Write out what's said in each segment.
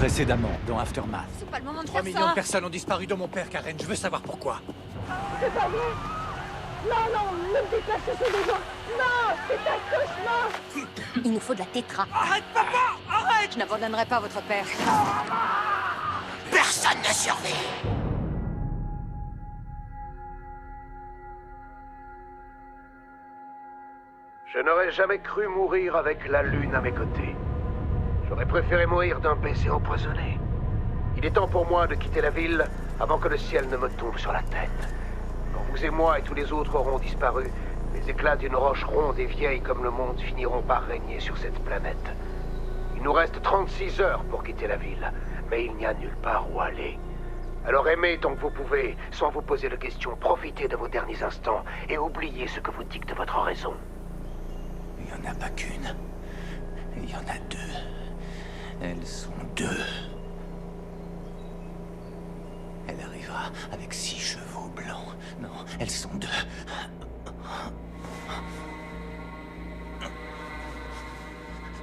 Précédemment, dans Aftermath, C'est pas le moment de 3 faire millions ça. de personnes ont disparu de mon père, Karen. Je veux savoir pourquoi. C'est pas vrai. Non, non, ne me dites pas que ce sont des gens. Non, c'est un cauchemar. Il nous faut de la tétra. Arrête, papa! Arrête! Je n'abandonnerai pas votre père. Personne ne survit! Je n'aurais jamais cru mourir avec la lune à mes côtés. J'aurais préféré mourir d'un baiser empoisonné. Il est temps pour moi de quitter la ville avant que le ciel ne me tombe sur la tête. Quand vous et moi et tous les autres auront disparu, les éclats d'une roche ronde et vieille comme le monde finiront par régner sur cette planète. Il nous reste 36 heures pour quitter la ville, mais il n'y a nulle part où aller. Alors aimez tant que vous pouvez, sans vous poser de questions, profitez de vos derniers instants et oubliez ce que vous dicte votre raison. Il n'y en a pas qu'une. Il y en a deux. Elles sont deux. Elle arrivera avec 6 chevaux blancs. Non, elles sont deux.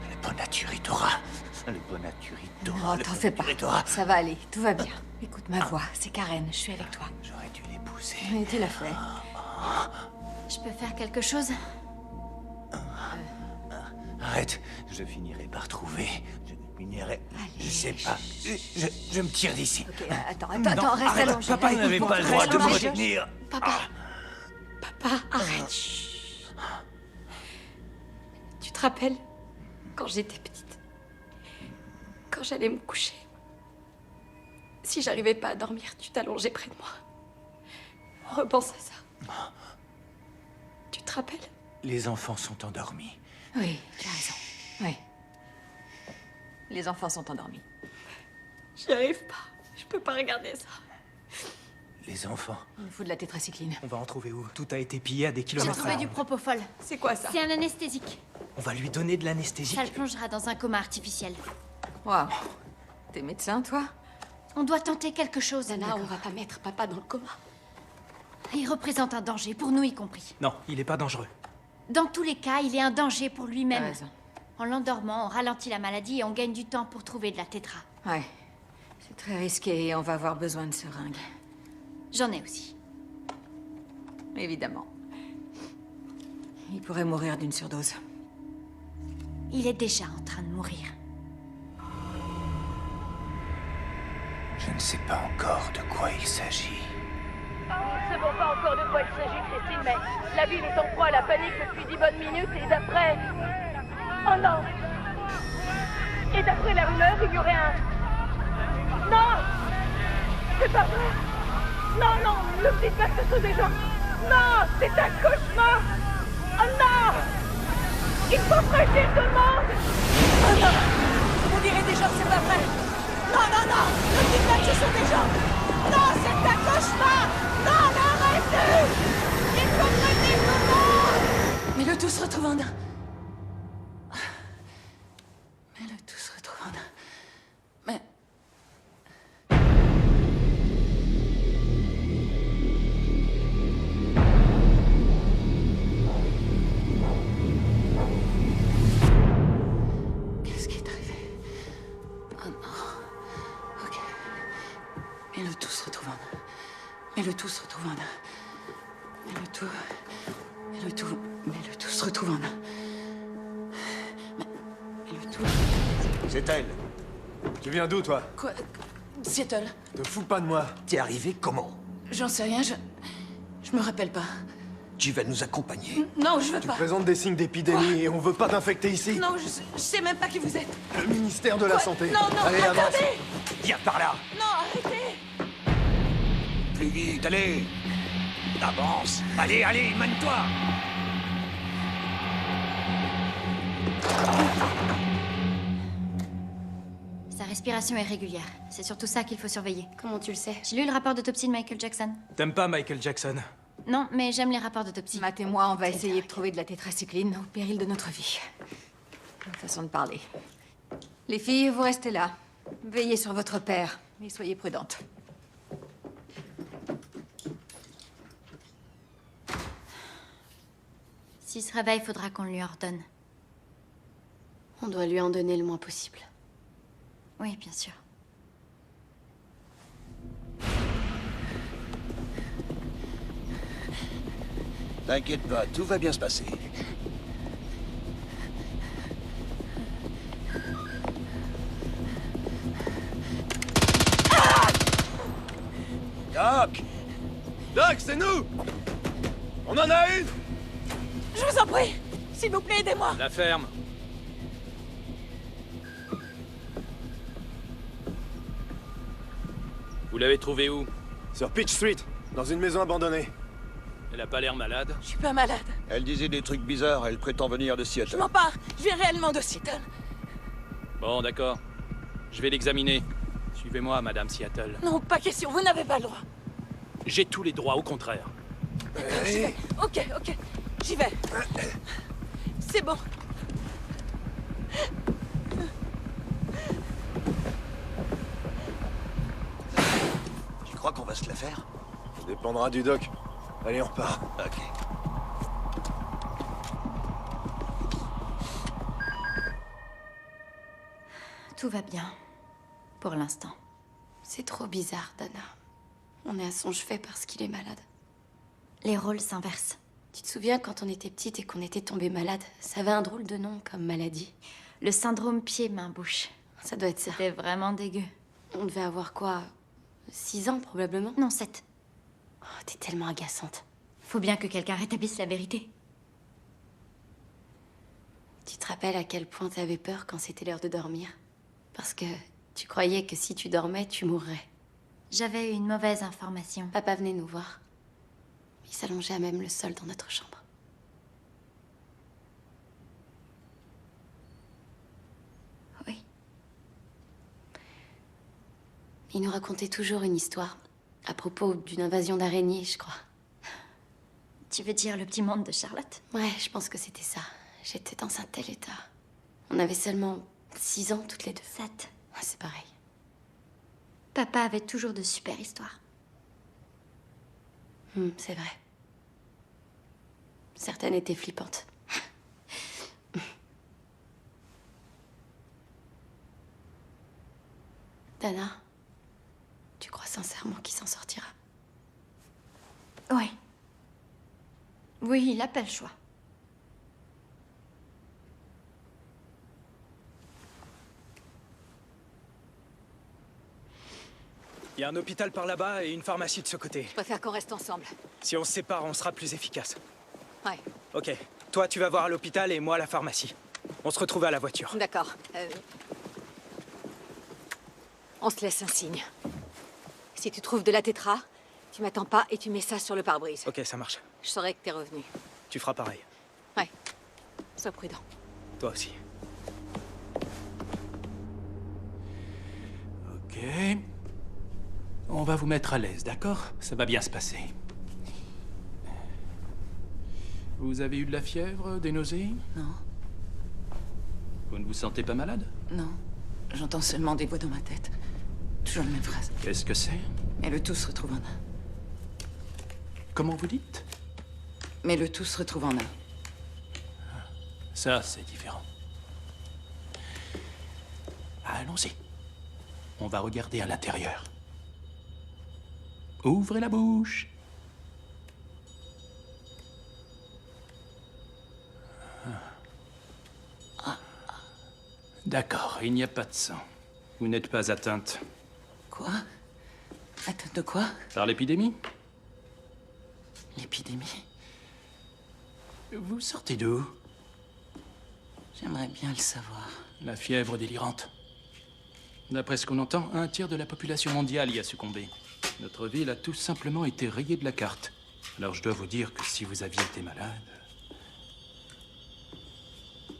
Le Bonaturidora. Le Bonaturidora. Oh, t'en fais pas. Ça va aller, tout va bien. Écoute ma voix, c'est Karen, je suis avec toi. J'aurais dû l'épouser. Mais tu l'as fait. Je peux faire quelque chose? Arrête, je finirai par trouver. Je finirai. Allez, Je sais pas. Je me tire d'ici. Ok, attends, Non, reste arrête, allongé. papa, il n'avait pas le droit de me Reste allongé. retenir. Papa, Arrête. tu te rappelles quand j'étais petite? Quand j'allais me coucher, si j'arrivais pas à dormir, tu t'allongeais près de moi. Repense à ça. Tu te rappelles? Les enfants sont endormis. Oui, tu as raison. Oui. Les enfants sont endormis. J'y arrive pas. Je peux pas regarder ça. Les enfants. Il nous faut de la tétracycline. On va en trouver où? Tout a été pillé à des J'ai kilomètres. trouvé du propofol. C'est quoi ça? C'est un anesthésique. On va lui donner de l'anesthésie. Ça le plongera dans un coma artificiel. Waouh. T'es médecin, toi? On doit tenter quelque chose. D'accord. on va pas mettre papa dans le coma. Il représente un danger, pour nous y compris. Non, il est pas dangereux. Dans tous les cas, il est un danger pour T'as lui-même. raison. En l'endormant, on ralentit la maladie et on gagne du temps pour trouver de la tétra. Ouais. C'est très risqué et on va avoir besoin de seringues. J'en ai aussi. Évidemment. Il pourrait mourir d'une surdose. Il est déjà en train de mourir. Je ne sais pas encore de quoi il s'agit. Nous ne savons pas encore de quoi il s'agit, Christine, mais la ville est en proie à la panique depuis 10 bonnes minutes et d'après... Oh non! Et d'après la rumeur, il y aurait un... Non! C'est pas vrai! Non, non, ne me dites pas que ce sont des gens! Non, c'est un cauchemar! Oh non! Il faut prévenir tout le monde! Oh non! On dirait des gens, c'est pas vrai! Non, non, non! Ne me dites pas que ce sont des gens! Non, c'est un cauchemar! Non, mais arrêtez! Il faut prévenir tout le monde! Mais le tout se retrouve en un. Mais le tout se retrouve en un. Mais... Qu'est-ce qui est arrivé? Oh non. Ok. Mais le tout se retrouve en un. Mais le tout se retrouve en un. Mais le tout se retrouve en un. Mais le tout... C'est elle. Tu viens d'où, toi? Quoi? Seattle. Te fous pas de moi. T'es arrivé comment? J'en sais rien, je me rappelle pas. Tu vas nous accompagner. Non, je veux Tu pas. présentes des signes d'épidémie et on veut pas d'infecter ici. Non, je sais même pas qui vous êtes. Le ministère de la Santé. Non, non, Allez, avance. attendez. Viens par là. Non, arrêtez. Plus vite, allez. Avance. Allez, allez, mène-toi. Sa respiration est régulière. C'est surtout ça qu'il faut surveiller. Comment tu le sais? J'ai lu le rapport d'autopsie de Michael Jackson. T'aimes pas Michael Jackson? Non, mais j'aime les rapports d'autopsie. Matt et moi, on va essayer de trouver de la tétracycline au péril de notre vie. Bonne façon de parler. Les filles, vous restez là. Veillez sur votre père et soyez prudentes. S'il se réveille, faudra qu'on lui ordonne. On doit lui en donner le moins possible. Oui, bien sûr. T'inquiète pas, tout va bien se passer. Doc! Doc, c'est nous! On en a une! Je vous en prie, s'il vous plaît, aidez-moi. La ferme. Vous l'avez trouvée où? Sur Peach Street, dans une maison abandonnée. Elle a pas l'air malade. Je suis pas malade. Elle disait des trucs bizarres, elle prétend venir de Je Seattle. m'en pars. Je viens réellement de Seattle. Bon, d'accord. Je vais l'examiner. Suivez-moi, Madame Seattle. Non, pas question, vous n'avez pas le droit. J'ai tous les droits, au contraire. J'y vais. Ok, j'y vais. C'est bon. Tu crois qu'on va se la faire? Ça dépendra du doc. Allez, on repart. Ok. Tout va bien. Pour l'instant. C'est trop bizarre, Dana. On est à son chevet parce qu'il est malade. Les rôles s'inversent. Tu te souviens quand on était petite et qu'on était tombé malade? Ça avait un drôle de nom comme maladie. Le syndrome pied-main-bouche. Ça doit être ça. C'était vraiment dégueu. On devait avoir quoi? 6 ans, probablement? Non, 7. Oh, t'es tellement agaçante. Faut bien que quelqu'un rétablisse la vérité. Tu te rappelles à quel point t'avais peur quand c'était l'heure de dormir? Parce que tu croyais que si tu dormais, tu mourrais. J'avais eu une mauvaise information. Papa venait nous voir. Il s'allongeait à même le sol dans notre chambre. Oui. Il nous racontait toujours une histoire à propos d'une invasion d'araignées, je crois. Tu veux dire le petit monde de Charlotte? Ouais, je pense que c'était ça. J'étais dans un tel état. On avait seulement 6 ans toutes les deux. 7. Ah, c'est pareil. Papa avait toujours de super histoires. C'est vrai. Certaines étaient flippantes. Dana, tu crois sincèrement qu'il s'en sortira? Oui. Oui, il n'a pas le choix. Il y a un hôpital par là-bas et une pharmacie de ce côté. Je préfère qu'on reste ensemble. Si on se sépare, on sera plus efficace. Ouais, Ok. Toi, tu vas voir à l'hôpital et moi à la pharmacie. On se retrouve à la voiture. d'accord. On se laisse un signe. Si tu trouves de la tétra, tu m'attends pas et tu mets ça sur le pare-brise. Ok, ça marche. Je saurai que t'es revenu. Tu feras pareil. Ouais. Sois prudent. Toi aussi. Ok. On va vous mettre à l'aise, d'accord? Ça va bien se passer. Vous avez eu de la fièvre, des nausées? Non, Vous ne vous sentez pas malade? non. J'entends seulement des voix dans ma tête. Toujours la même phrase. Qu'est-ce que c'est? Mais le tout se retrouve en un. Comment vous dites? Mais le tout se retrouve en un. Ça, c'est différent. Allons-y. On va regarder à l'intérieur. Ouvrez la bouche. D'accord, il n'y a pas de sang. Vous n'êtes pas atteinte Quoi? Atteinte de quoi? par l'épidémie? L'épidémie? Vous sortez d'où? J'aimerais bien le savoir. La fièvre délirante. D'après ce qu'on entend, 1/3 de la population mondiale y a succombé. Notre ville a tout simplement été rayée de la carte. Alors je dois vous dire que si vous aviez été malade,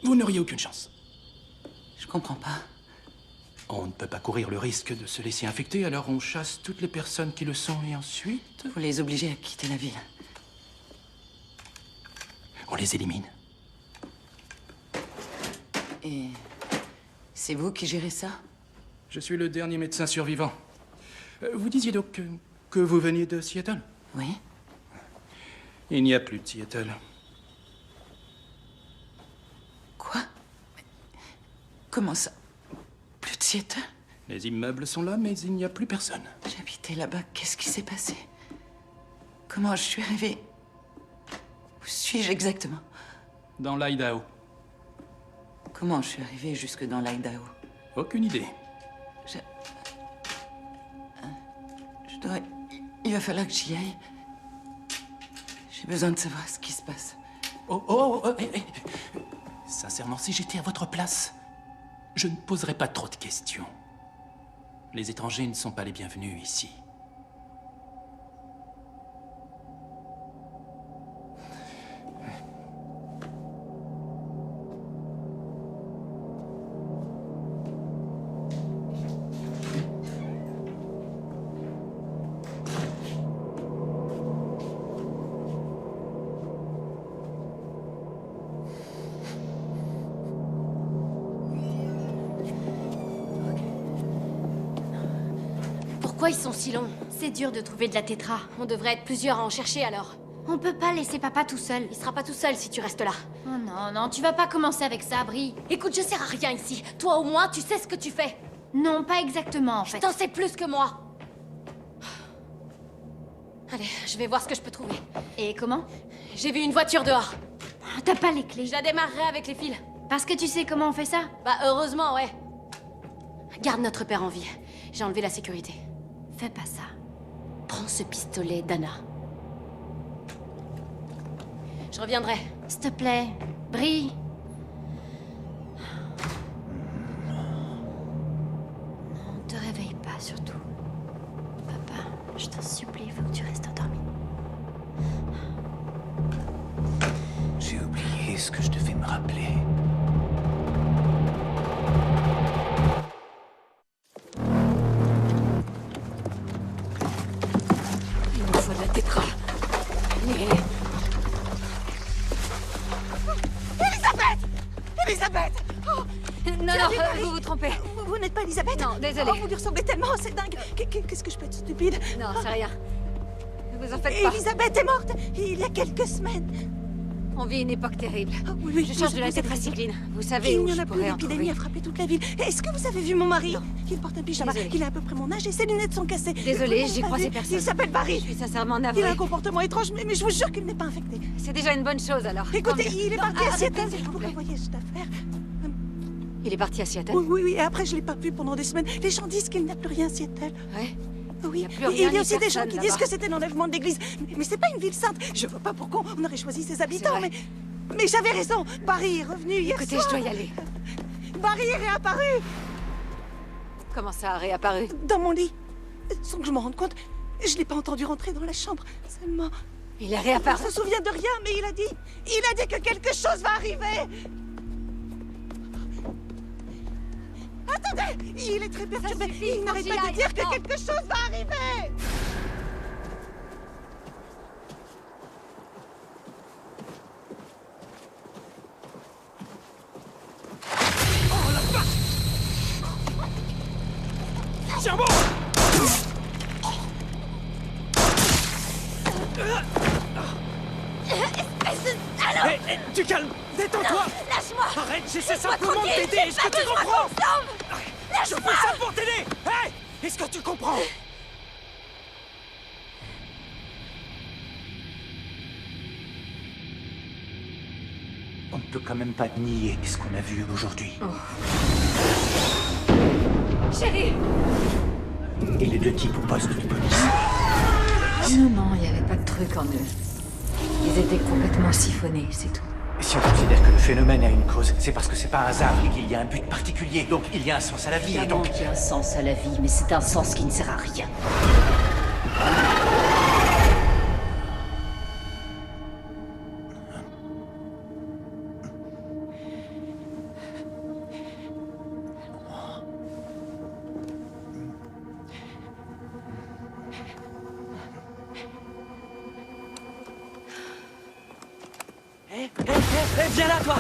vous n'auriez aucune chance. Je comprends pas. On ne peut pas courir le risque de se laisser infecter, alors on chasse toutes les personnes qui le sont et ensuite, Faut les obliger à quitter la ville. on les élimine. Et c'est vous qui gérez ça? Je suis le dernier médecin survivant. Vous disiez donc que vous veniez de Seattle? Oui? Il n'y a plus de Seattle. Quoi? Mais comment ça? Plus de Seattle? Les immeubles sont là, mais il n'y a plus personne. J'habitais là-bas. Qu'est-ce qui s'est passé? Comment je suis arrivée? Vous suis-je exactement? Dans l'Idaho. Comment je suis arrivée jusque dans l'Idaho? Aucune idée. Je dois... Il va falloir que j'y aille. J'ai besoin de savoir ce qui se passe. Sincèrement, si j'étais à votre place, je ne poserais pas trop de questions. Les étrangers ne sont pas les bienvenus ici. Pourquoi ils sont si longs? C'est dur de trouver de la tétra. On devrait être plusieurs à en chercher alors. On peut pas laisser papa tout seul. Il sera pas tout seul si tu restes là. Oh non, non, tu vas pas commencer avec ça, Brie. Écoute, je sers à rien ici. Toi au moins, tu sais ce que tu fais. Non, pas exactement en fait. T'en sais plus que moi. Allez, je vais voir ce que je peux trouver. Et comment? J'ai vu une voiture dehors. T'as pas les clés. Je la démarrerai avec les fils. Parce que tu sais comment on fait ça? Bah heureusement, ouais. Garde notre père en vie. J'ai enlevé la sécurité. Fais pas ça. Prends ce pistolet, Dana. Je reviendrai. S'il te plaît, Brie. Non, te réveille pas surtout. Papa, je t'en supplie, il faut que tu restes endormi. J'ai oublié ce que je devais me rappeler. Il nous faut de la tétra. Elisabeth! Oh, non, vous vous trompez. Vous n'êtes pas Elisabeth? Non, désolée. Oh, vous lui ressemblez tellement, c'est dingue. Qu'est-ce que je peux être stupide? Non, c'est rien. Ne vous en faites pas. Elisabeth est morte il y a quelques semaines. On vit une époque terrible. Oh, oui, je cherche de la tétracycline. Vous savez il où n'y en je a plus, pourrais en l'épidémie trouver. a frappé toute la ville. Est-ce que vous avez vu mon mari? Non. Il porte un pyjama. Désolée. Il a à peu près mon âge et ses lunettes sont cassées. Désolée, j'ai croisé vu. personne. Il s'appelle Barry. Je suis sincèrement Il navrée. a un comportement étrange, mais je vous jure qu'il n'est pas infecté. C'est déjà une bonne chose alors. Écoutez, Tant mieux. il est Non, parti à arrêtez, Seattle s'il vous pour plaît. envoyer cette affaire. Il est parti à Seattle? Oui, et après je l'ai pas vu pendant des semaines. Les gens disent qu'il n'y a plus rien à Seattle. Ouais. Oui, Il y a plus et rien il y a ni aussi des gens personne qui disent là-bas. que c'était l'enlèvement de l'église. Mais c'est pas une ville sainte. Je vois pas pourquoi on aurait choisi ses habitants, vrai. mais j'avais raison. Barry est revenu hier Écoutez, soir. je dois y aller. Barry est réapparu Comment ça a réapparu? dans mon lit. Sans que je me rende compte, je l'ai pas entendu rentrer dans la chambre. Seulement, Il est il réapparu. se souvient de rien, mais il a dit que quelque chose va arriver. Attendez, il est très perturbé. suffit, Il n'arrête faut que pas j'y de dire aille que maintenant. quelque chose va arriver. Tiens bon! Hé, du calme! Détends-toi! Lâche-moi! Arrête, j'essaie simplement de tranquille, t'aider! j'ai Est-ce que pas tu besoin comprends? qu'on Je fais ça pour t'aider! Hé! Est-ce que tu comprends? On ne peut quand même pas nier ce qu'on a vu aujourd'hui. Chérie! Et les deux types au poste de police. Non, il n'y avait pas de truc en eux. Ils étaient complètement siphonnés, c'est tout. Si on considère que le phénomène a une cause, c'est parce que c'est pas un hasard et qu'il y a un but particulier. Donc il y a un sens à la vie et Évidemment donc... qu'il y a un sens à la vie, mais c'est un sens qui ne sert à rien. Hé, viens là, toi!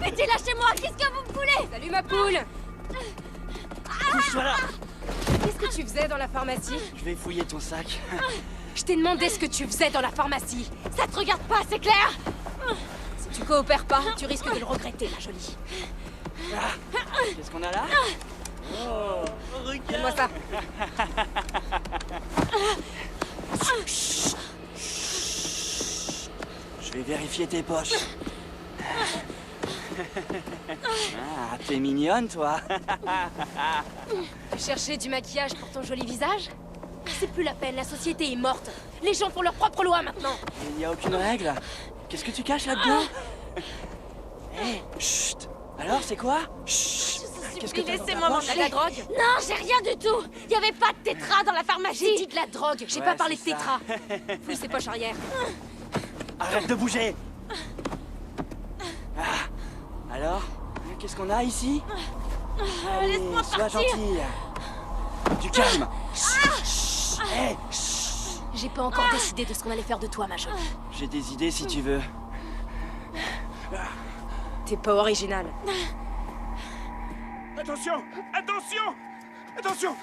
Betty, lâchez-moi! Qu'est-ce que vous me voulez? Salut ma poule! Pousse-toi là! Qu'est-ce que tu faisais dans la pharmacie? Je vais fouiller ton sac. Je t'ai demandé ce que tu faisais dans la pharmacie. Ça te regarde pas, c'est clair? Si tu coopères pas, tu risques de le regretter, ma jolie. Qu'est-ce qu'on a là? Oh, Donne-moi ça. Je vais vérifier tes poches. Ah, t'es mignonne, toi. Tu cherchais du maquillage pour ton joli visage? C'est plus la peine, la société est morte. Les gens font leurs propres lois maintenant. Il n'y a aucune règle. Qu'est-ce que tu caches là-dedans? Hé, chut. Alors, c'est quoi? Chut. Qu'est-ce que t'as dans ta Laissez-moi poche? manger de la drogue. Non, j'ai rien du tout. Il y avait pas de tétra dans la pharmacie. J'ai dit de la drogue, j'ai Ouais, pas parlé de c'est ça. tétra. Fouille ses poches arrière. Arrête de bouger. Ah. Alors, qu'est-ce qu'on a ici? Allez, Laisse-moi sois partir. gentille. Du calme. Hé, J'ai pas encore décidé de ce qu'on allait faire de toi, ma jolie. j'ai des idées si tu veux. T'es pas original. Attention! Attention! Attention!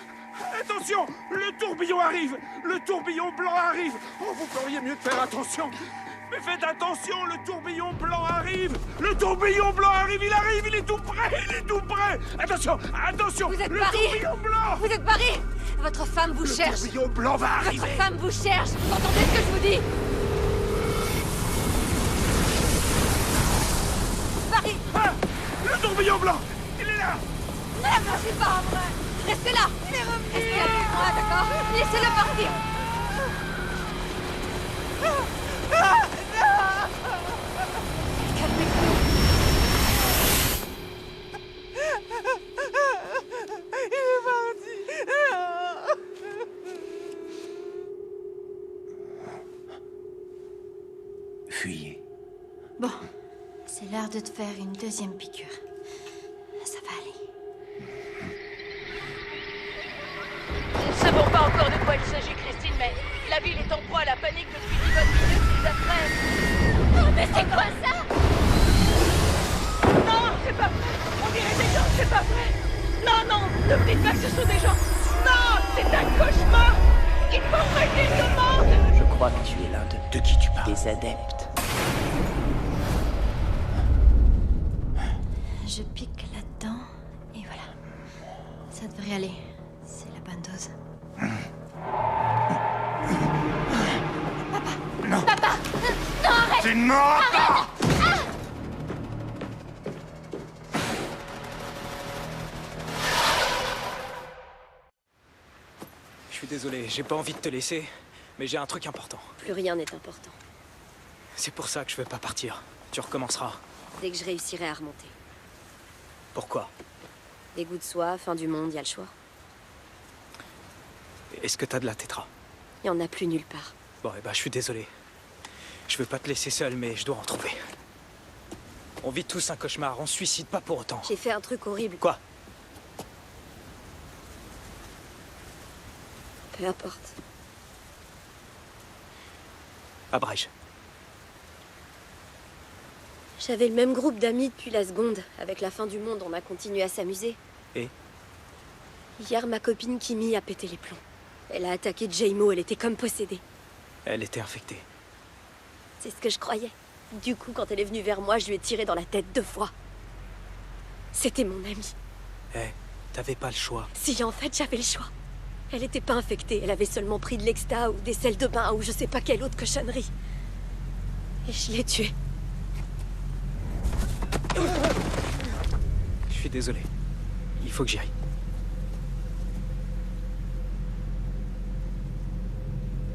Attention! Le tourbillon arrive! Le tourbillon blanc arrive! Oh, vous feriez mieux de faire attention! Mais faites attention, le tourbillon blanc arrive! Le tourbillon blanc arrive, il est tout près, il est tout près! Attention, attention! Vous êtes le Paris! tourbillon blanc! Vous êtes Paris! Votre femme vous cherche! Le tourbillon blanc va arriver! Votre femme vous cherche! Vous entendez ce que je vous dis? Paris! Ah, le tourbillon blanc! Il est là! Non, c'est pas vrai! Restez là! Il est revenu! Restez avec moi, d'accord? Laissez-le partir! Fuyez. Bon, c'est l'heure de te faire une deuxième piqûre. Ça va aller. Nous ne savons pas encore de quoi il s'agit, Christine, mais la ville est en proie à la panique depuis 10 bonnes minutes et d'après... Oh, mais c'est quoi ça? Non, c'est pas vrai! On dirait des gens, c'est pas vrai! Non, non, ne me dites pas que ce sont des gens! Non, c'est un cauchemar! Il faudrait qu'ils demandent! Je crois que tu es l'un de qui tu parles. Des adeptes. Je pique là-dedans, et voilà. Ça devrait aller. C'est la bonne dose. Non. Papa! Non, arrête! Tu ne m'auras pas! Je suis désolé, j'ai pas envie de te laisser, mais j'ai un truc important. Plus rien n'est important. C'est pour ça que je veux pas partir. Tu recommenceras. Dès que je réussirai à remonter. Pourquoi? Dégoût de soi, fin du monde, y a le choix. Est-ce que t'as de la tétra? Y en a plus nulle part. Bon, eh ben, je suis désolé. Je veux pas te laisser seul, mais je dois en trouver. On vit tous un cauchemar, on se suicide pas pour autant. J'ai fait un truc horrible. Quoi? Peu importe. Abrège. J'avais le même groupe d'amis depuis la seconde. Avec la fin du monde, on a continué à s'amuser. Et? Hier, ma copine Kimi a pété les plombs. Elle a attaqué Jaymo, elle était comme possédée. Elle était infectée. C'est ce que je croyais. Du coup, quand elle est venue vers moi, je lui ai tiré dans la tête 2 fois. C'était mon amie. Eh, t'avais pas le choix. Si, en fait, j'avais le choix. Elle était pas infectée, elle avait seulement pris de l'exta ou des sels de bain ou je sais pas quelle autre cochonnerie. Et je l'ai tuée. Je suis désolé. Il faut que j'y aille.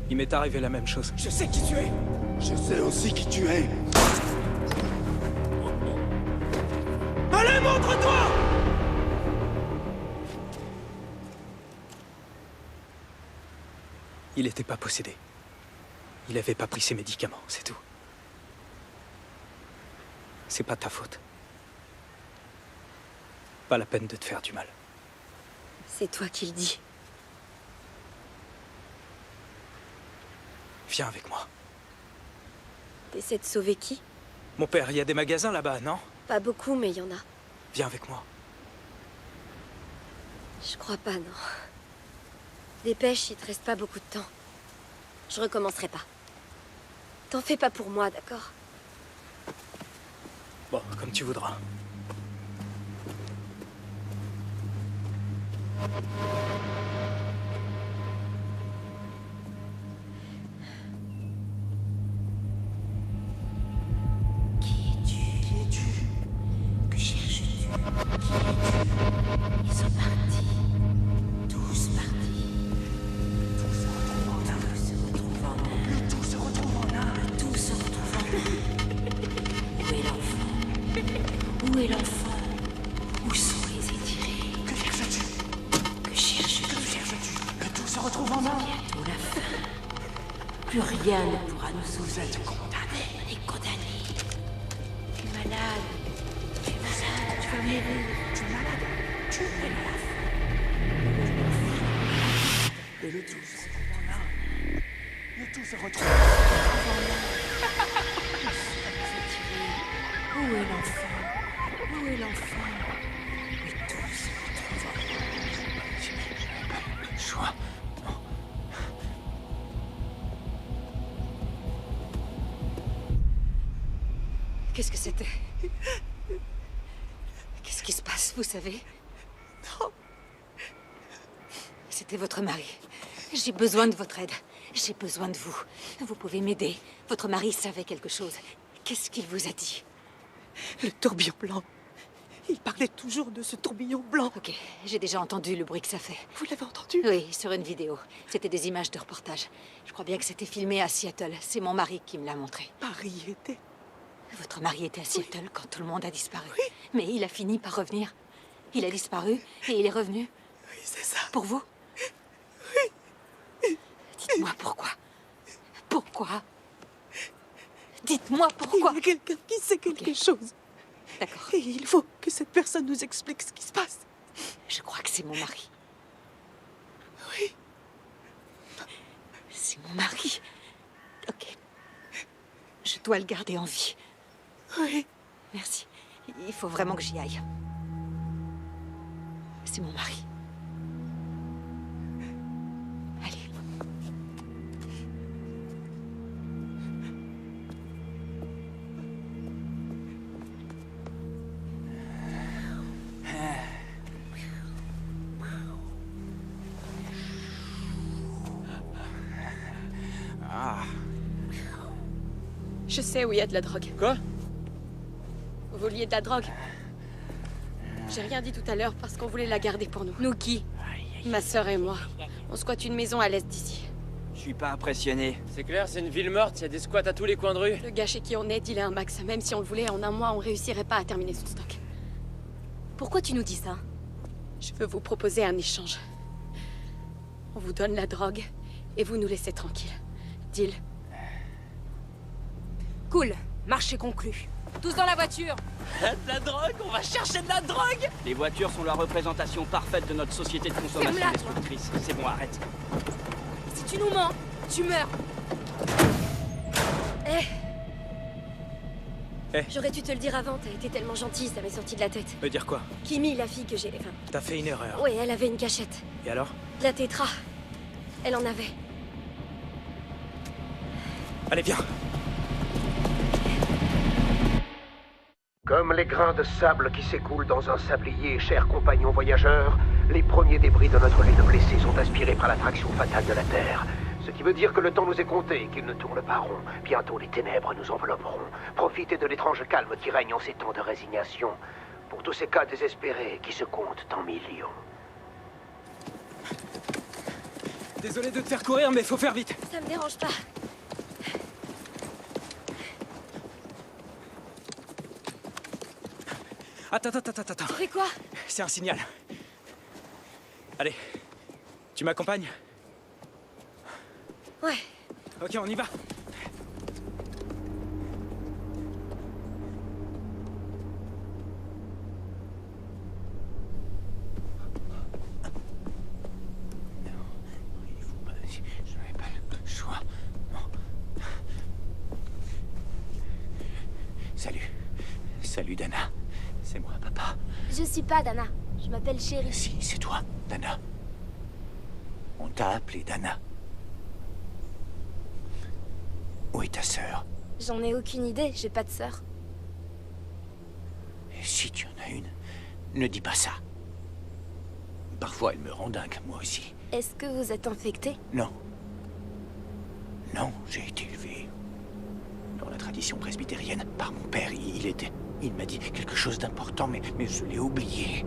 Il m'est arrivé la même chose. Je sais qui tu es! Je sais aussi qui tu es! Allez, montre-toi! Il était pas possédé. Il avait pas pris ses médicaments, c'est tout. C'est pas ta faute. Pas la peine de te faire du mal. C'est toi qui le dis. Viens avec moi. T'essaies de sauver qui? Mon père, il y a des magasins là-bas, non? Pas beaucoup, mais il y en a. Viens avec moi. Je crois pas, non. Dépêche, il te reste pas beaucoup de temps. Je recommencerai pas. T'en fais pas pour moi, d'accord? Bon, comme tu voudras. Plus rien ne pourra nous sauver. Vous êtes condamnés. On est condamnés. Tu es malade. Tu es malade. Tu vas mourir. Tu es malade. Tu es malade. Et le tous. Le tout se retrouve. Où est l'enfant? Où est l'enfant? Le tout se retrouve. Choix. Qu'est-ce que c'était? Qu'est-ce qui se passe, vous savez? Non. C'était votre mari. J'ai besoin de votre aide. J'ai besoin de vous. Vous pouvez m'aider. Votre mari savait quelque chose. Qu'est-ce qu'il vous a dit? Le tourbillon blanc. Il parlait toujours de ce tourbillon blanc. Ok, j'ai déjà entendu le bruit que ça fait. Vous l'avez entendu? Oui, sur une vidéo. C'était des images de reportage. Je crois bien que c'était filmé à Seattle. C'est mon mari qui me l'a montré. Paris était... Votre mari était à Seattle quand tout le monde a disparu. Oui. Mais il a fini par revenir. Il a disparu et il est revenu. Oui, c'est ça. Pour vous? Oui. Dites-moi pourquoi. Pourquoi? Dites-moi pourquoi. Il y a quelqu'un qui sait quelque chose. D'accord. Et il faut que cette personne nous explique ce qui se passe. Je crois que c'est mon mari. Oui. C'est mon mari. Ok. Je dois le garder en vie. Oui. Merci. Il faut vraiment que j'y aille. C'est mon mari. Allez. Je sais où il y a de la drogue. Quoi? Vous vouliez de la drogue? J'ai rien dit tout à l'heure parce qu'on voulait la garder pour nous. Nous qui? Ma sœur et moi. On squatte une maison à l'est d'ici. Je suis pas impressionné. C'est clair, c'est une ville morte, il y a des squats à tous les coins de rue. Le gars chez qui on est, il est un max. Même si on le voulait, en un mois, on réussirait pas à terminer son stock. Pourquoi tu nous dis ça? Je veux vous proposer un échange. On vous donne la drogue et vous nous laissez tranquille. Deal? Cool, marché conclu. Tous dans la voiture. De la drogue? On va chercher de la drogue? Les voitures sont la représentation parfaite de notre société de consommation Ferme-la, destructrice. C'est bon, arrête. Si tu nous mens, tu meurs. J'aurais dû te le dire avant, t'as été tellement gentille, ça m'est sorti de la tête. Me dire quoi? Kimi, la fille que j'ai... Enfin... T'as fait une erreur. Ouais, elle avait une cachette. Et alors? De la tétra. Elle en avait. Allez, viens. Comme les grains de sable qui s'écoulent dans un sablier, chers compagnons voyageurs, les premiers débris de notre lune blessée sont aspirés par l'attraction fatale de la Terre. Ce qui veut dire que le temps nous est compté et qu'il ne tourne pas rond. Bientôt les ténèbres nous envelopperont. Profitez de l'étrange calme qui règne en ces temps de résignation. Pour tous ces cas désespérés qui se comptent en millions. Désolé de te faire courir, mais faut faire vite. Ça me dérange pas. Attends. Tu fais quoi? C'est un signal. Allez, tu m'accompagnes? Ouais. Ok, on y va. Je n'avais pas le choix. Non. Salut, Dana. C'est moi, papa. Je suis pas Dana. Je m'appelle Chérie. Si, c'est toi, Dana. On t'a appelé Dana. Où est ta sœur? J'en ai aucune idée, j'ai pas de sœur. Et si tu en as une, ne dis pas ça. Parfois, elle me rend dingue, moi aussi. Est-ce que vous êtes infecté? Non. Non, j'ai été élevé dans la tradition presbytérienne par mon père. Il m'a dit quelque chose d'important, mais je l'ai oublié.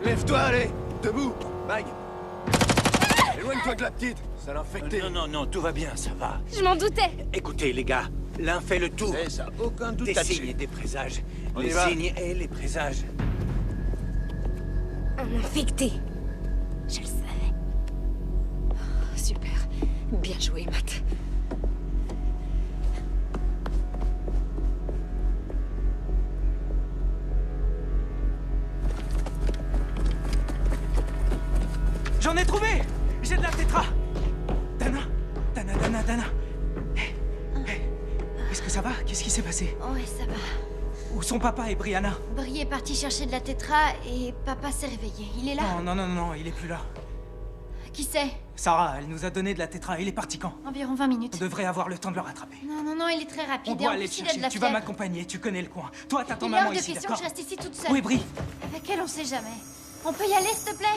Lève-toi, allez! Debout! Mag! Éloigne-toi de la petite! Ça l'a infecté! Non, tout va bien, ça va. Je m'en doutais! Écoutez, les gars, l'un fait le tout. Ça, aucun doute Des là-dessus. signes et des présages. On y Les va. signes et les présages. Un infecté. Je le savais. Super. Bien joué, Matt. J'en ai trouvé! J'ai de la tétra! Dana! Hey. Est-ce que ça va? Qu'est-ce qui s'est passé? Ouais, ça va. Où sont papa et Brianna? Bri est parti chercher de la tétra et papa s'est réveillé. Il est là? Non, il est plus là. Qui c'est? Sarah, elle nous a donné de la tétra. Il est parti quand? Environ 20 minutes. On devrait avoir le temps de le rattraper. Non, il est très rapide. On doit aller le chercher. Tu vas m'accompagner, tu connais le coin. Toi, t'attends maman ici, d'accord? Il est hors de question que je reste ici toute seule. Où est Bri? Avec elle, on sait jamais. On peut y aller, s'il te plaît?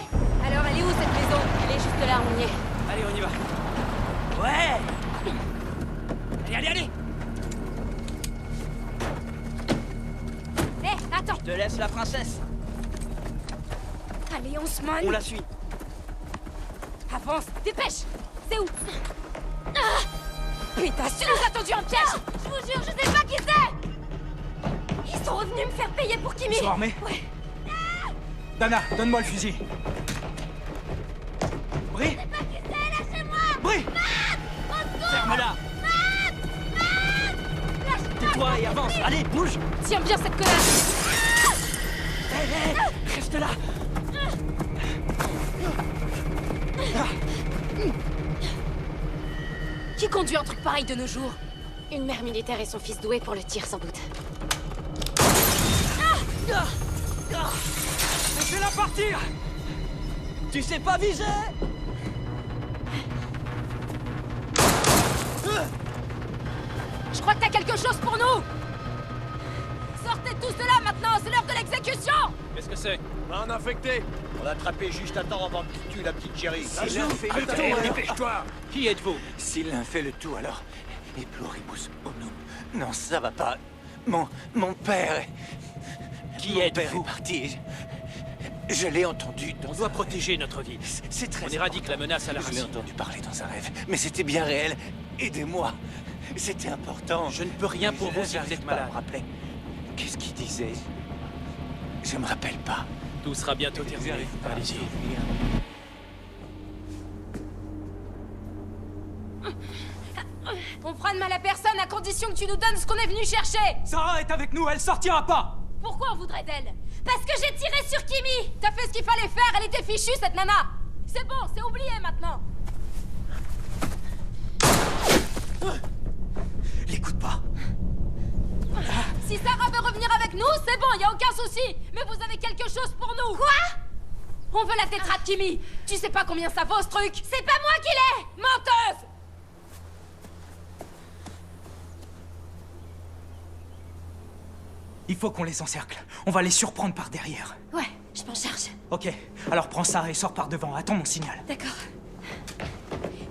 Alors, elle est où, cette maison? Elle est juste là, on y est. Allez, on y va. Ouais! Allez! Hé, attends! Je te laisse la princesse. Allez, on se monte. On la suit. Avance, dépêche! C'est où? Putain, tu nous as tendu un piège! Je vous jure, je sais pas qui c'est! Ils sont revenus me faire payer pour Kimi! Ils sont armés? Ouais. Dana, donne-moi le fusil. Bri? Je sais pas qui c'est, lâchez-moi! Bri! Ferme-la! Tais-toi et avance! Allez, bouge! Tiens bien cette connasse! Hé, reste là! Qui conduit un truc pareil de nos jours? Une mère militaire et son fils doué pour le tir, sans doute. Laissez-la partir! Tu sais pas viser! Je crois que t'as quelque chose pour nous! Sortez tous de là maintenant, c'est l'heure de l'exécution! Qu'est-ce que c'est? Un infecté! On l'a attrapé juste à temps avant qu'il tue la petite chérie. S'il l'un fait le tout, dépêche-toi! Qui êtes-vous? S'il l'un fait le tout, alors... Et pluribus unum. Non, ça va pas. Mon père... Qui Mon êtes-vous? père est parti. Je l'ai entendu dans... On doit protéger notre ville. C'est très On éradique la menace à la Je l'ai racine. entendu parler dans un rêve, mais c'était bien réel. Aidez-moi. C'était important. Je ne peux rien pour vous si vous J'arrive êtes pas à malade. me rappeler. Qu'est-ce qu'il disait? Je me rappelle pas. Tout sera bientôt terminé. J'arrive pas à me Allez-y. souvenir. On fera de mal à personne à condition que tu nous donnes ce qu'on est venu chercher! Sarah est avec nous, elle sortira pas! Pourquoi on voudrait d'elle? Parce que j'ai tiré sur Kimi! T'as fait ce qu'il fallait faire, elle était fichue cette nana! C'est bon, c'est oublié maintenant! L'écoute pas. Si Sarah veut revenir avec nous, c'est bon, y a aucun souci! Mais vous avez quelque chose pour nous! Quoi? On veut la tétra de Kimi! Tu sais pas combien ça vaut ce truc? C'est pas moi qui l'ai! Menteuse! Il faut qu'on les encercle. On va les surprendre par derrière. Ouais, je m'en charge. Ok, alors prends ça et sors par devant. Attends mon signal. D'accord.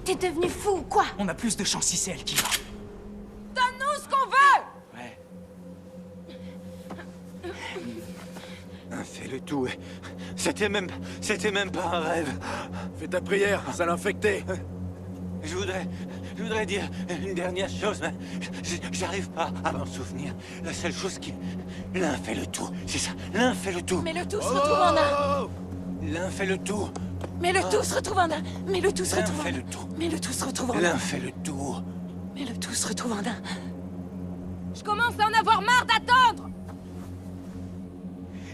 T'es devenu fou ou quoi? On a plus de chance si c'est elle qui va. Donne-nous ce qu'on veut! Ouais. Fais le tout. C'était même pas un rêve. Fais ta prière, sale infecté! Je voudrais dire une dernière chose, mais j'arrive pas à m'en souvenir. La seule chose qui... L'un fait le tout, c'est ça. L'un fait le tout. Mais le tout se retrouve en un. L'un fait le tout. Mais le tout se retrouve en un. Mais le tout se L'un retrouve en fait un. le tout. Mais le tout se retrouve en un. L'un fait le tout. Mais le tout se retrouve en un. Je commence à en avoir marre d'attendre!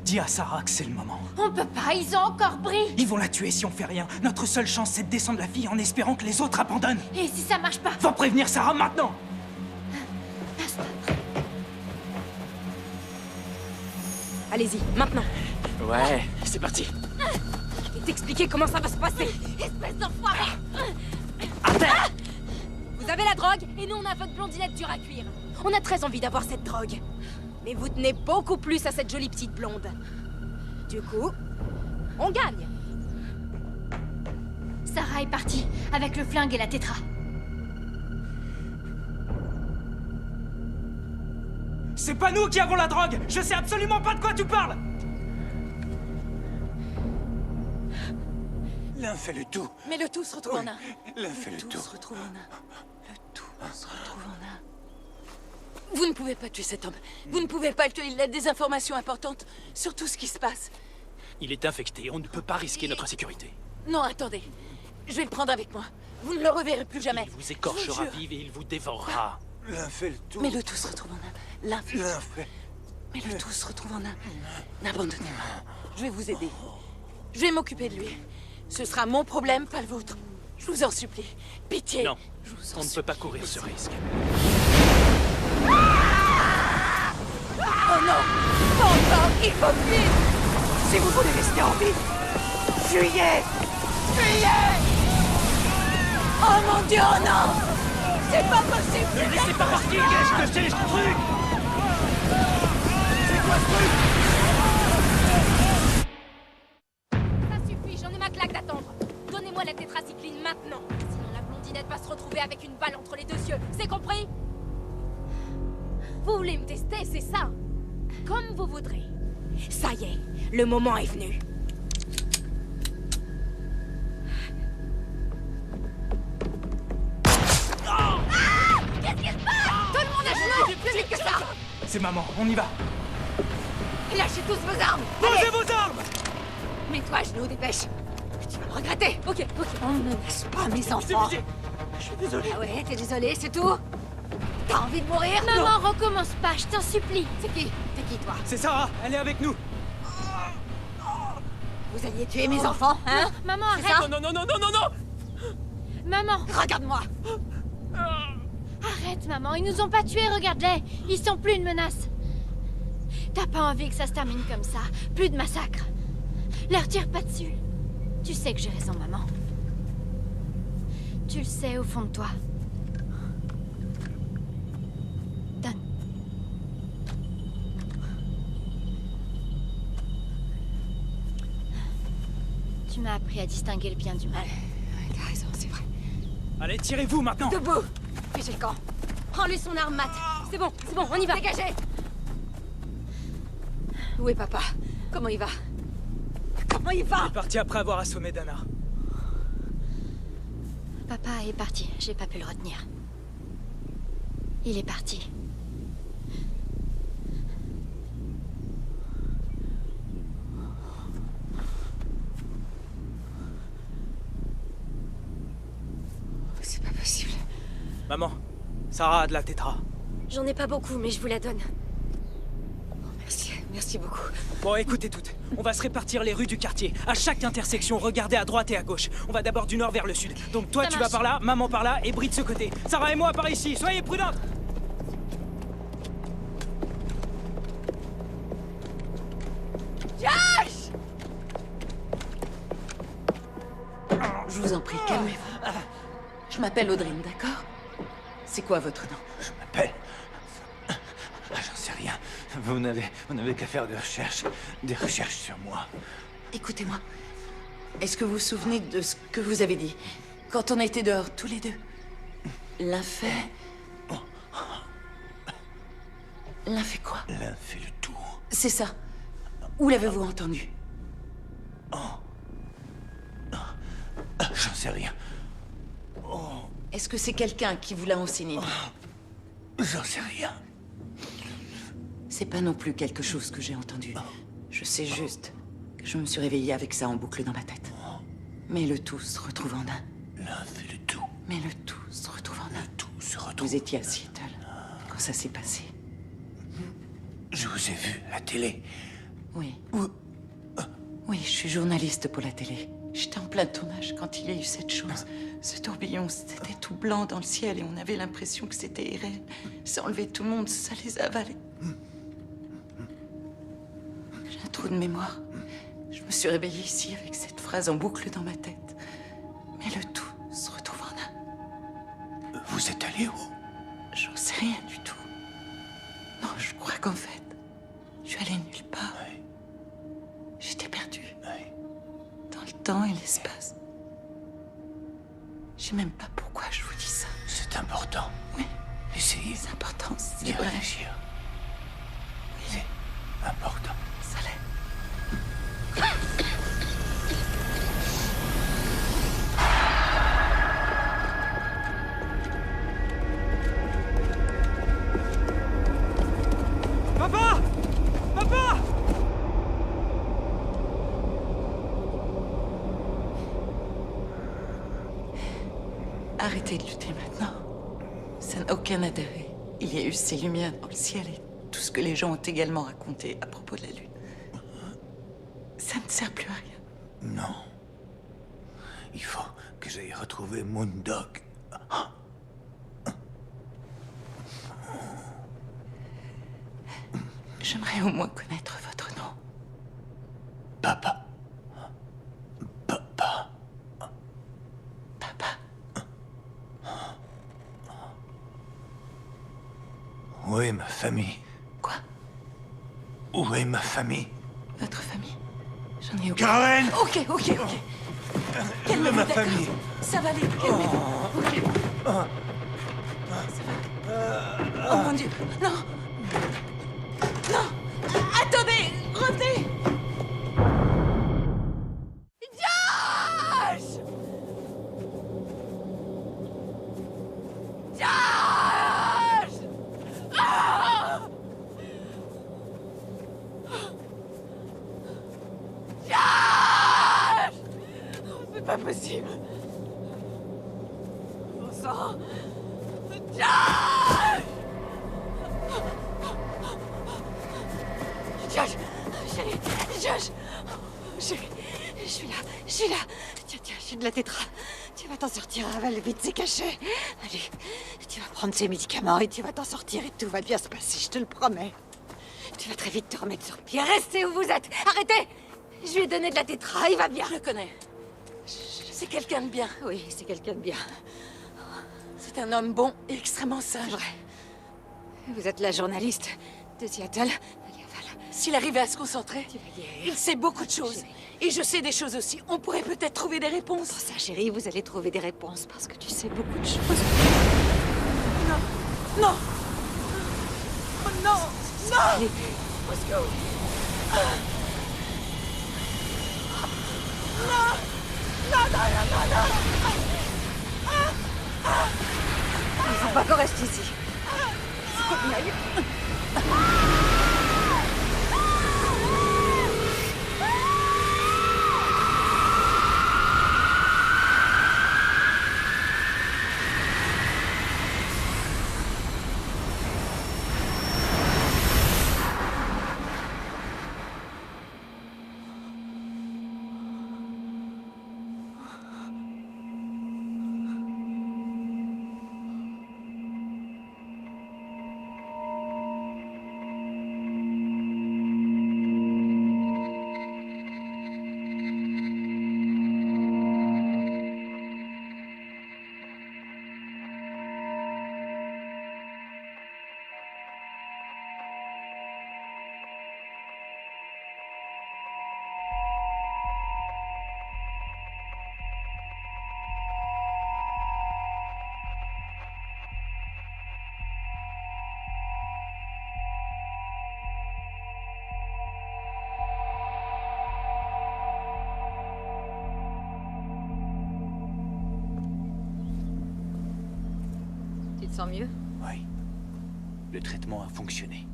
Dis à Sarah que c'est le moment. On peut pas, ils ont encore Bri. Ils vont la tuer si on fait rien. Notre seule chance, c'est de descendre la fille en espérant que les autres abandonnent. Et si ça marche pas? Va prévenir Sarah maintenant! Allez-y, maintenant. Ouais, c'est parti. Je vais t'expliquer comment ça va se passer. Espèce d'enfoiré! À terre! Vous avez la drogue, et nous on a votre blondinette dure à cuire. On a très envie d'avoir cette drogue. Mais vous tenez beaucoup plus à cette jolie petite blonde. Du coup, on gagne. Sarah est partie, avec le flingue et la tétra. C'est pas nous qui avons la drogue! Je sais absolument pas de quoi tu parles! L'un fait le tout. Mais le tout se retrouve en un. L'un fait le tout. se retrouve en un. Le tout se retrouve en un. Vous ne pouvez pas tuer cet homme. Vous ne pouvez pas le tuer. Il a des informations importantes sur tout ce qui se passe. Il est infecté, on ne peut pas risquer notre sécurité. Non, attendez. Je vais le prendre avec moi. Vous ne le reverrez plus jamais. Il vous écorchera vive et il vous dévorera. L'un fait le tout. Mais le tout se retrouve en un. L'un fait. Mais le tout se retrouve en un. N'abandonnez-moi. Je vais vous aider. Je vais m'occuper de lui. Ce sera mon problème, pas le vôtre. Je vous en supplie. Pitié. Non, on ne peut pas courir ce risque. Oh non! Pas encore! Il faut fuir! Si vous voulez rester en vie, fuyez! Fuyez! Oh mon Dieu, oh non! C'est pas possible! Ne laissez pas partir! Qu'est-ce que c'est ce truc? C'est quoi ce truc? Ça suffit, j'en ai ma claque d'attendre. Donnez-moi la tétracycline maintenant. Sinon la blondinette va se retrouver avec une balle entre les deux yeux. C'est compris? Vous voulez me tester, c'est ça? Comme vous voudrez. Ça y est, le moment est venu. Qu'est-ce qui se passe? Tout le monde à genoux! Plus vite que ça! C'est maman, on y va. Lâchez tous vos armes! Posez vos armes! Mets-toi à genoux, dépêche! Tu vas le regretter! Ok. On ne laisse pas mes enfants! Je suis désolé. Ah ouais, t'es désolé, c'est tout? T'as envie de mourir? Maman, recommence pas, je t'en supplie. C'est qui? T'es qui, toi? C'est Sarah, elle est avec nous. Vous alliez tuer mes enfants, hein? Non, maman, C'est arrête! ça? Non. Maman! Regarde-moi! Arrête, maman, ils nous ont pas tués, regarde-les! Ils sont plus une menace! T'as pas envie que ça se termine comme ça? Plus de massacre! Leur tire pas dessus! Tu sais que j'ai raison, maman. Tu le sais au fond de toi. Donne. Tu m'as appris à distinguer le bien du mal. T'as raison, c'est vrai. Allez, tirez-vous maintenant. Debout! Fichez le camp! Prends-lui son arme, Matt! C'est bon, on y va! Dégagez! Où est papa? Comment il va? Comment il va? Il est parti après avoir assommé Dana. Papa est parti, j'ai pas pu le retenir. Il est parti. C'est pas possible. Maman, Sarah a de la tétra. J'en ai pas beaucoup, mais je vous la donne. Merci beaucoup. Bon, écoutez toutes. On va se répartir les rues du quartier. À chaque intersection, regardez à droite et à gauche. On va d'abord du nord vers le sud. Donc toi, tu vas par là, maman par là, et Brie de ce côté. Sarah et moi par ici. Soyez prudentes. Josh! Je vous en prie, calmez-vous. Je m'appelle Audrine, d'accord? C'est quoi votre nom? Je m'appelle... J'en sais rien. Vous n'avez qu'à faire des recherches sur moi. Écoutez-moi. Est-ce que vous vous souvenez de ce que vous avez dit quand on était dehors, tous les deux? L'un fait... L'un fait quoi? L'un fait le tout. C'est ça. Où l'avez-vous entendu? J'en sais rien. Est-ce que c'est quelqu'un qui vous l'a enseigné? J'en sais rien. C'est pas non plus quelque chose que j'ai entendu. Je sais juste que je me suis réveillée avec ça en boucle dans ma tête. Mais le tout se retrouve en un. L'un fait le tout. Mais le tout se retrouve en un. Le tout se retrouve. Vous étiez à Seattle quand ça s'est passé. Je vous ai vu à la télé. Oui. Oui, je suis journaliste pour la télé. J'étais en plein tournage quand il y a eu cette chose. Ce tourbillon, c'était tout blanc dans le ciel et on avait l'impression que c'était irréel. Ça enlevait tout le monde, ça les avalait. J'ai un trou de mémoire. Je me suis réveillée ici avec cette phrase en boucle dans ma tête. Mais le tout se retrouve en un. Vous êtes allé où? J'en sais rien du tout. Non, je crois qu'en fait, je suis allée nulle part. Oui. J'étais perdue. Oui. Dans le temps et l'espace. Je sais même pas pourquoi je vous dis ça. C'est important. Oui. Essayez C'est important, c'est d'y vrai. réfléchir. C'est important. Ça l'est. Papa! Papa! aucun intérêt. Il y a eu ces lumières dans le ciel et tout ce que les gens ont également raconté à propos de la Lune. Ça ne sert plus à rien. Non. Il faut que j'aille retrouver Moondog. J'aimerais au moins connaître votre nom. Papa. Papa. Papa. Où est ma famille? Quoi? Où est ma famille? Votre famille? J'en ai oublié. Karen! Ok. Calmez-vous, ma d'accord. famille. Ça va aller, calmez-vous. Ok. Ça va. Oh mon Dieu, non! Non! Attendez! Revenez! Josh! Josh! Ah! Josh! C'est pas possible. Bon sang. Josh! Josh! Chérie! Josh! Chérie! Je suis là. Tiens, j'ai de la tétra. Tu vas t'en sortir, avale vite, c'est caché. Allez, tu vas prendre ces médicaments et tu vas t'en sortir et tout va bien se passer, je te le promets. Tu vas très vite te remettre sur pied. Restez où vous êtes. Arrêtez! Je lui ai donné de la tétra, il va bien. Je le connais. C'est quelqu'un de bien. Oui, c'est quelqu'un de bien. C'est un homme bon et extrêmement sage. C'est vrai. Vous êtes la journaliste de Seattle. Allez, avale. S'il arrivait à se concentrer, il sait beaucoup de choses. Et je sais des choses aussi. On pourrait peut-être trouver des réponses. Pour ça, chérie, vous allez trouver des réponses parce que tu sais beaucoup de choses. Non! Oh non! Non! Allez. Let's go! Non! Il faut pas qu'on reste ici. Faut qu'on y aille. Tu te sens mieux? Oui. Le traitement a fonctionné.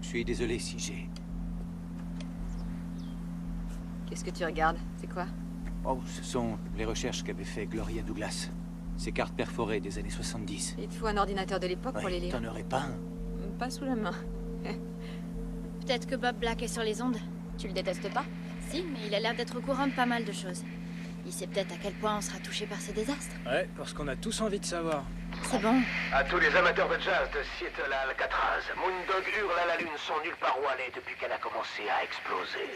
Je suis désolé si j'ai... Qu'est-ce que tu regardes? C'est quoi? Oh, ce sont les recherches qu'avait fait Gloria Douglas. Ces cartes perforées des années 70. Il te faut un ordinateur de l'époque pour les lire. T'en aurais pas un? Pas sous la main. Peut-être que Bob Black est sur les ondes. Tu le détestes pas? Si, mais il a l'air d'être au courant de pas mal de choses. Il sait peut-être à quel point on sera touché par ces désastres. Ouais, parce qu'on a tous envie de savoir. C'est bon. À tous les amateurs de jazz de Seattle à Alcatraz, Moondog hurle à la lune sans nulle part où aller depuis qu'elle a commencé à exploser.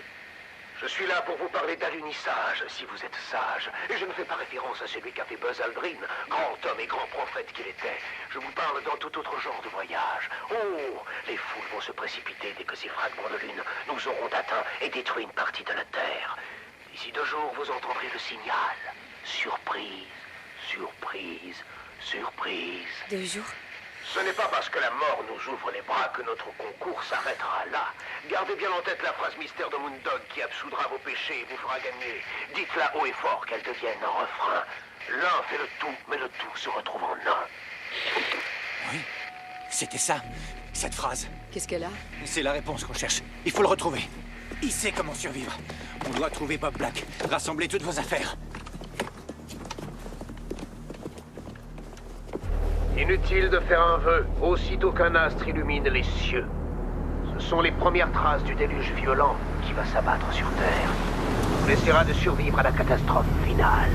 Je suis là pour vous parler d'alunissage, si vous êtes sage. Et je ne fais pas référence à celui qu'a fait Buzz Aldrin, grand homme et grand prophète qu'il était. Je vous parle dans tout autre genre de voyage. Oh, les foules vont se précipiter dès que ces fragments de lune nous auront atteint et détruit une partie de la Terre. D'ici 2 jours, vous entendrez le signal. Surprise, surprise, surprise. 2 jours? Ce n'est pas parce que la mort nous ouvre les bras que notre concours s'arrêtera là. Gardez bien en tête la phrase mystère de Moondog qui absoudra vos péchés et vous fera gagner. Dites-la haut et fort qu'elle devienne un refrain. L'un fait le tout, mais le tout se retrouve en un. Oui, c'était ça, cette phrase. Qu'est-ce qu'elle a? C'est la réponse qu'on cherche. Il faut le retrouver. Il sait comment survivre. On doit trouver Bob Black. Rassembler toutes vos affaires. Inutile de faire un vœu, aussitôt qu'un astre illumine les cieux. Ce sont les premières traces du déluge violent qui va s'abattre sur Terre. On essaiera de survivre à la catastrophe finale.